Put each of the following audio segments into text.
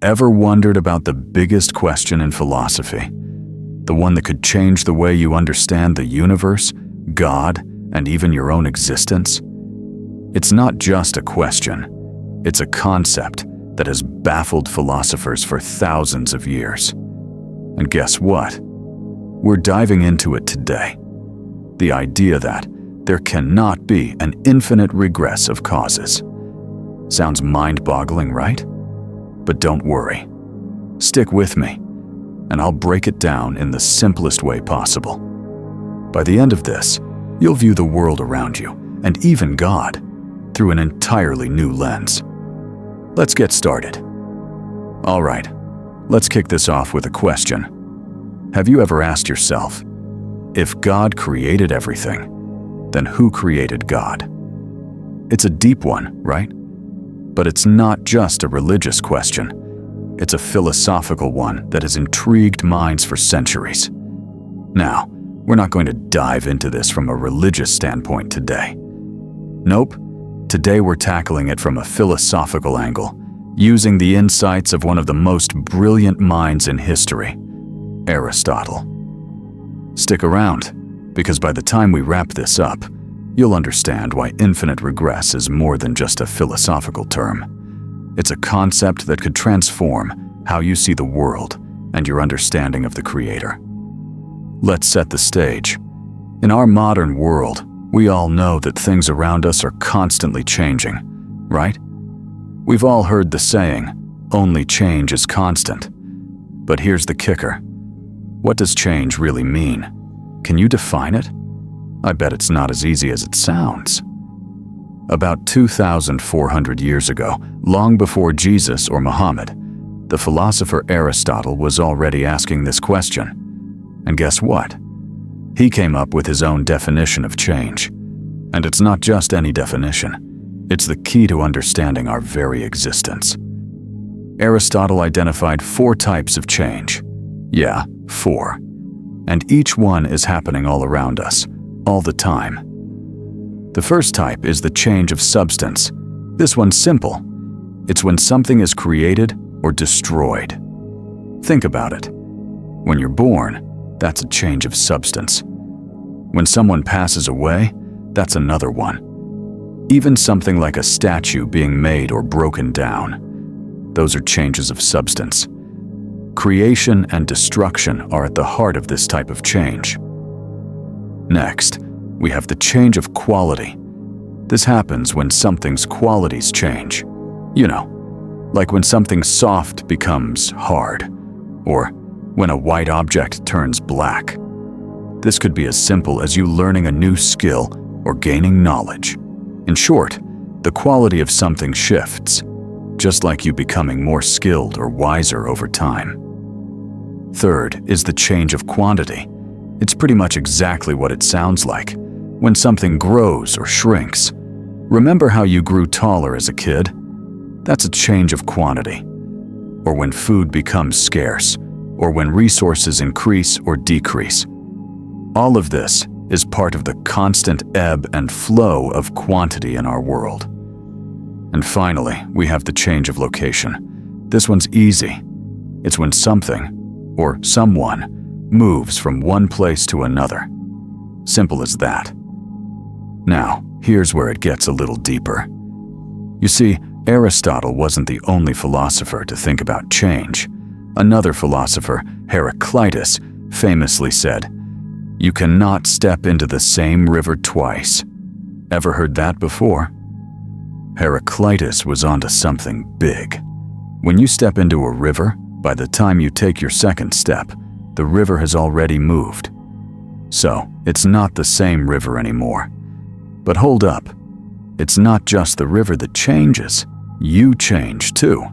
ever wondered about the biggest question in philosophy? The one that could change the way you understand the universe, God, and even your own existence? It's not just a question. It's a concept that has baffled philosophers for thousands of years. And guess what? We're diving into it today. The idea that there cannot be an infinite regress of causes. Sounds mind-boggling, right? But don't worry. Stick with me, and I'll break it down in the simplest way possible. By the end of this, you'll view the world around you, and even God, through an entirely new lens. Let's get started. All right, let's kick this off with a question. Have you ever asked yourself, if God created everything, then who created God? It's a deep one, right? But it's not just a religious question. It's a philosophical one that has intrigued minds for centuries. Now, we're not going to dive into this from a religious standpoint today. Nope. Today we're tackling it from a philosophical angle, using the insights of one of the most brilliant minds in history, Aristotle. Stick around, because by the time we wrap this up, you'll understand why infinite regress is more than just a philosophical term. It's a concept that could transform how you see the world and your understanding of the Creator. Let's set the stage. In our modern world, we all know that things around us are constantly changing, right? We've all heard the saying, only change is constant. But here's the kicker. What does change really mean? Can you define it? I bet it's not as easy as it sounds. About 2,400 years ago, long before Jesus or Muhammad, the philosopher Aristotle was already asking this question. And guess what? He came up with his own definition of change. And it's not just any definition. It's the key to understanding our very existence. Aristotle identified 4 types of change. Yeah, 4. And each one is happening all around us, all the time. The first type is the change of substance. This one's simple. It's when something is created or destroyed. Think about it. When you're born, that's a change of substance. When someone passes away, that's another one. Even something like a statue being made or broken down. Those are changes of substance. Creation and destruction are at the heart of this type of change. Next, we have the change of quality. This happens when something's qualities change. You know, like when something soft becomes hard, or when a white object turns black. This could be as simple as you learning a new skill or gaining knowledge. In short, the quality of something shifts, just like you becoming more skilled or wiser over time. Third is the change of quantity. It's pretty much exactly what it sounds like. When something grows or shrinks. Remember how you grew taller as a kid? That's a change of quantity. Or when food becomes scarce, or when resources increase or decrease. All of this is part of the constant ebb and flow of quantity in our world. And finally, we have the change of location. This one's easy. It's when something, or someone, moves from one place to another. Simple as that. Now, here's where it gets a little deeper. You see, Aristotle wasn't the only philosopher to think about change. Another philosopher, Heraclitus, famously said, "You cannot step into the same river twice." Ever heard that before? Heraclitus was onto something big. When you step into a river, by the time you take your second step, the river has already moved. So, it's not the same river anymore. But hold up. It's not just the river that changes. You change too.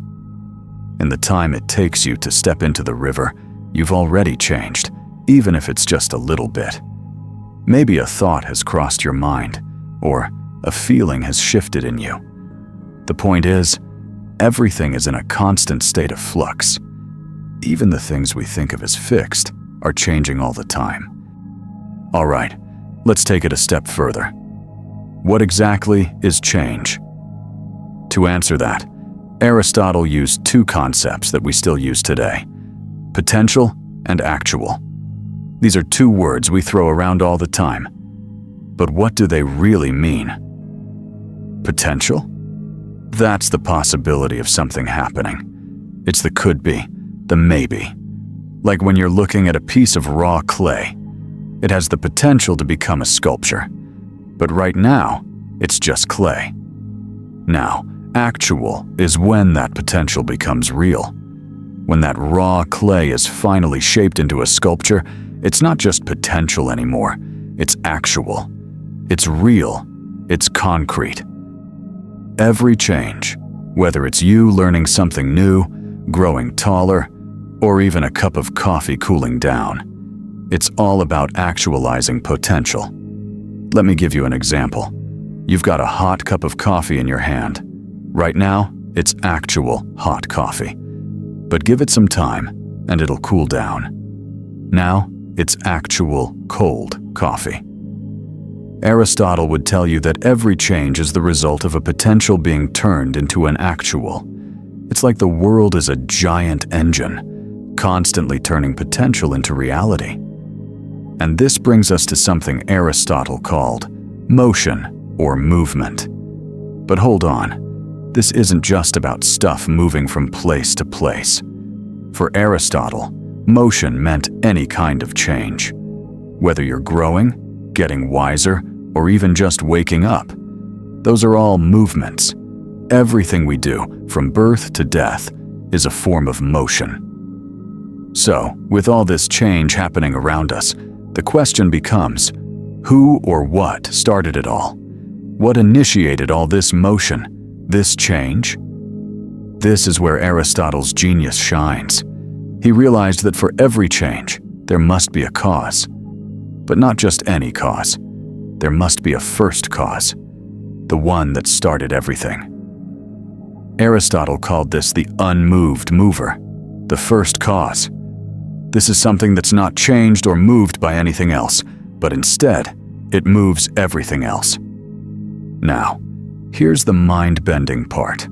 In the time it takes you to step into the river, you've already changed, even if it's just a little bit. Maybe a thought has crossed your mind, or a feeling has shifted in you. The point is, everything is in a constant state of flux. Even the things we think of as fixed are changing all the time. All right, let's take it a step further. What exactly is change? To answer that, Aristotle used two concepts that we still use today: potential and actual. These are two words we throw around all the time. But what do they really mean? Potential? That's the possibility of something happening. It's the could be, the maybe. Like when you're looking at a piece of raw clay. It has the potential to become a sculpture. But right now, it's just clay. Now, actual is when that potential becomes real. When that raw clay is finally shaped into a sculpture, it's not just potential anymore. It's actual. It's real. It's concrete. Every change, whether it's you learning something new, growing taller, or even a cup of coffee cooling down, it's all about actualizing potential. Let me give you an example. You've got a hot cup of coffee in your hand. Right now, it's actual hot coffee. But give it some time, and it'll cool down. Now, it's actual cold coffee. Aristotle would tell you that every change is the result of a potential being turned into an actual. It's like the world is a giant engine, constantly turning potential into reality. And this brings us to something Aristotle called motion or movement. But hold on, this isn't just about stuff moving from place to place. For Aristotle, motion meant any kind of change. Whether you're growing, getting wiser, or even just waking up, those are all movements. Everything we do, from birth to death, is a form of motion. So, with all this change happening around us, the question becomes, who or what started it all? What initiated all this motion, this change? This is where Aristotle's genius shines. He realized that for every change, there must be a cause. But not just any cause. There must be a first cause, the one that started everything. Aristotle called this the unmoved mover, the first cause. This is something that's not changed or moved by anything else, but instead, it moves everything else. Now, here's the mind-bending part.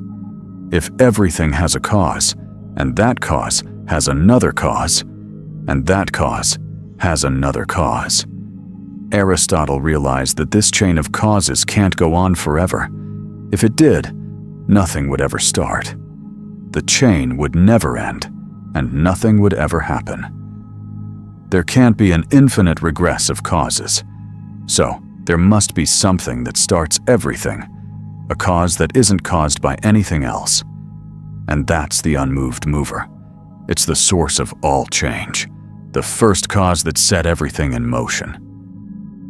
If everything has a cause, and that cause has another cause, and that cause has another cause, Aristotle realized that this chain of causes can't go on forever. If it did, nothing would ever start. The chain would never end, and nothing would ever happen. There can't be an infinite regress of causes. So, there must be something that starts everything, a cause that isn't caused by anything else. And that's the unmoved mover. It's the source of all change, the first cause that set everything in motion.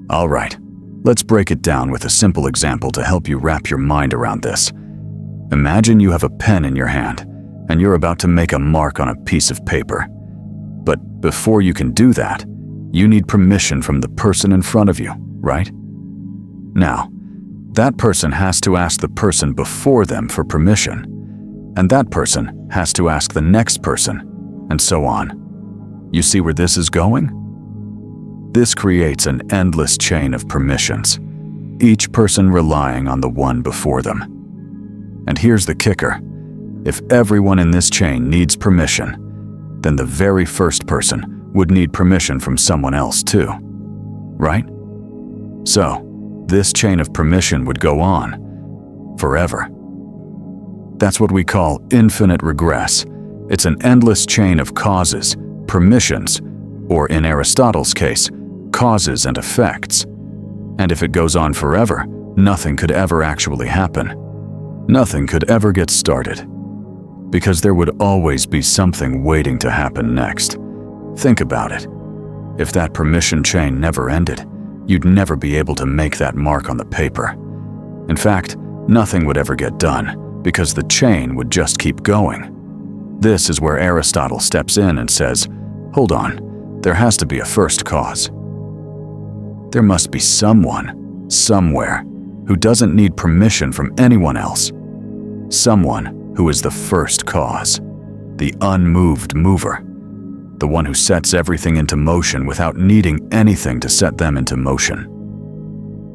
All right, let's break it down with a simple example to help you wrap your mind around this. Imagine you have a pen in your hand, and you're about to make a mark on a piece of paper. But before you can do that, you need permission from the person in front of you, right? Now, that person has to ask the person before them for permission, and that person has to ask the next person, and so on. You see where this is going? This creates an endless chain of permissions, each person relying on the one before them. And here's the kicker. If everyone in this chain needs permission, then the very first person would need permission from someone else too, right? So, this chain of permission would go on forever. That's what we call infinite regress. It's an endless chain of causes, permissions, or in Aristotle's case, causes and effects. And if it goes on forever, nothing could ever actually happen. Nothing could ever get started. Because there would always be something waiting to happen next. Think about it. If that permission chain never ended, you'd never be able to make that mark on the paper. In fact, nothing would ever get done, because the chain would just keep going. This is where Aristotle steps in and says, hold on, there has to be a first cause. There must be someone, somewhere, who doesn't need permission from anyone else. Someone who is the first cause, the unmoved mover, the one who sets everything into motion without needing anything to set them into motion.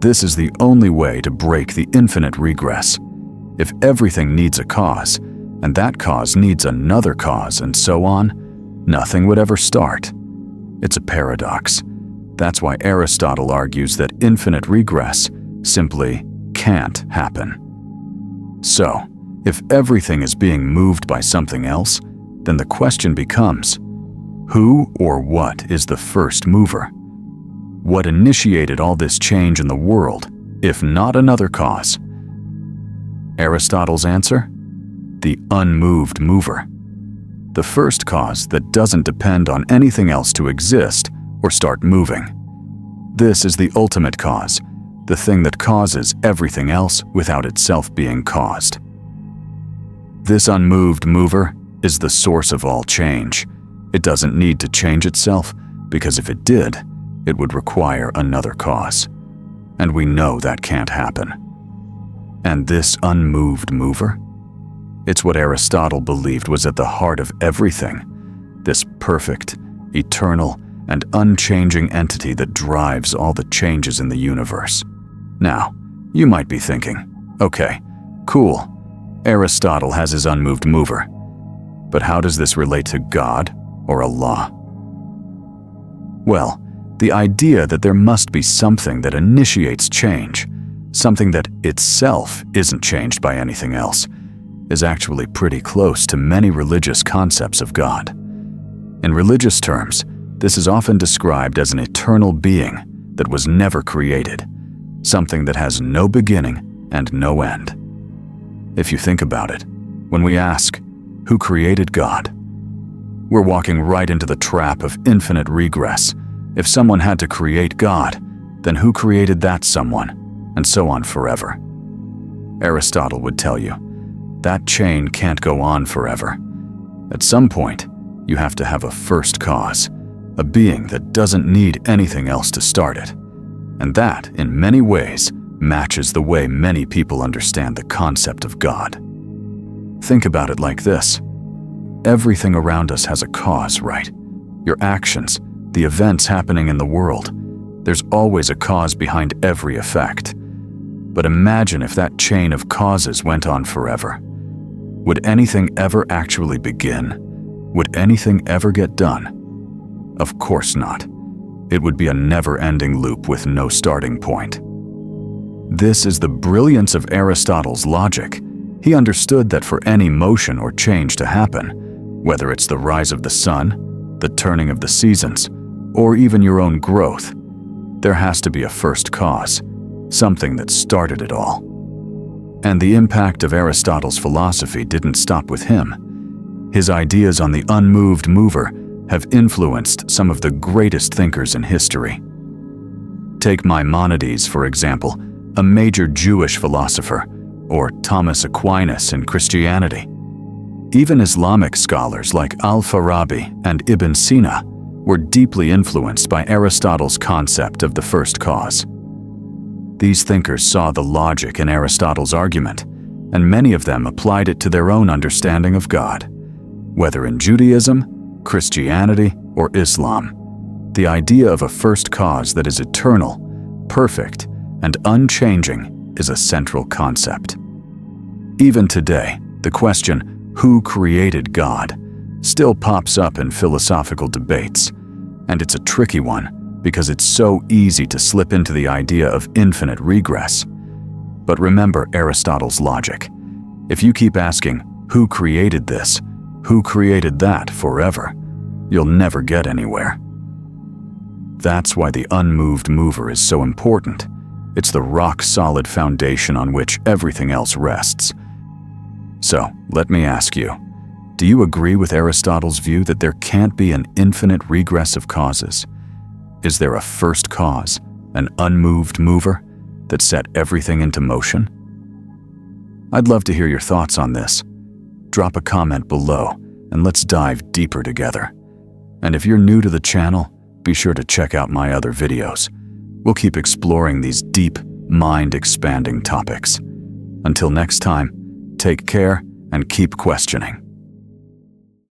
This is the only way to break the infinite regress. If everything needs a cause, and that cause needs another cause, and so on, nothing would ever start. It's a paradox. That's why Aristotle argues that infinite regress simply can't happen. So, if everything is being moved by something else, then the question becomes, who or what is the first mover? What initiated all this change in the world, if not another cause? Aristotle's answer? The unmoved mover. The first cause that doesn't depend on anything else to exist or start moving. This is the ultimate cause, the thing that causes everything else without itself being caused. This unmoved mover is the source of all change. It doesn't need to change itself, because if it did, it would require another cause. And we know that can't happen. And this unmoved mover? It's what Aristotle believed was at the heart of everything. This perfect, eternal, and unchanging entity that drives all the changes in the universe. Now, you might be thinking, okay, cool, Aristotle has his unmoved mover. But how does this relate to God or Allah? Well, the idea that there must be something that initiates change, something that itself isn't changed by anything else, is actually pretty close to many religious concepts of God. In religious terms, this is often described as an eternal being that was never created, something that has no beginning and no end. If you think about it, when we ask, who created God? We're walking right into the trap of infinite regress. If someone had to create God, then who created that someone? And so on forever. Aristotle would tell you, that chain can't go on forever. At some point, you have to have a first cause, a being that doesn't need anything else to start it. And that, in many ways, matches the way many people understand the concept of God. Think about it like this. Everything around us has a cause, right? Your actions, the events happening in the world. There's always a cause behind every effect. But imagine if that chain of causes went on forever. Would anything ever actually begin? Would anything ever get done? Of course not. It would be a never-ending loop with no starting point. This is the brilliance of Aristotle's logic. He understood that for any motion or change to happen, whether it's the rise of the sun, the turning of the seasons, or even your own growth, there has to be a first cause, something that started it all. And the impact of Aristotle's philosophy didn't stop with him. His ideas on the unmoved mover have influenced some of the greatest thinkers in history. Take Maimonides, for example, a major Jewish philosopher, or Thomas Aquinas in Christianity. Even Islamic scholars like Al-Farabi and Ibn Sina were deeply influenced by Aristotle's concept of the first cause. These thinkers saw the logic in Aristotle's argument, and many of them applied it to their own understanding of God. Whether in Judaism, Christianity, or Islam, the idea of a first cause that is eternal, perfect, and unchanging is a central concept. Even today, the question, who created God, still pops up in philosophical debates, and it's a tricky one because it's so easy to slip into the idea of infinite regress. But remember Aristotle's logic. If you keep asking, who created this, who created that forever, you'll never get anywhere. That's why the unmoved mover is so important. It's the rock-solid foundation on which everything else rests. So, let me ask you, do you agree with Aristotle's view that there can't be an infinite regress of causes? Is there a first cause, an unmoved mover, that set everything into motion? I'd love to hear your thoughts on this. Drop a comment below, and let's dive deeper together. And if you're new to the channel, be sure to check out my other videos. We'll keep exploring these deep, mind-expanding topics. Until next time, take care and keep questioning.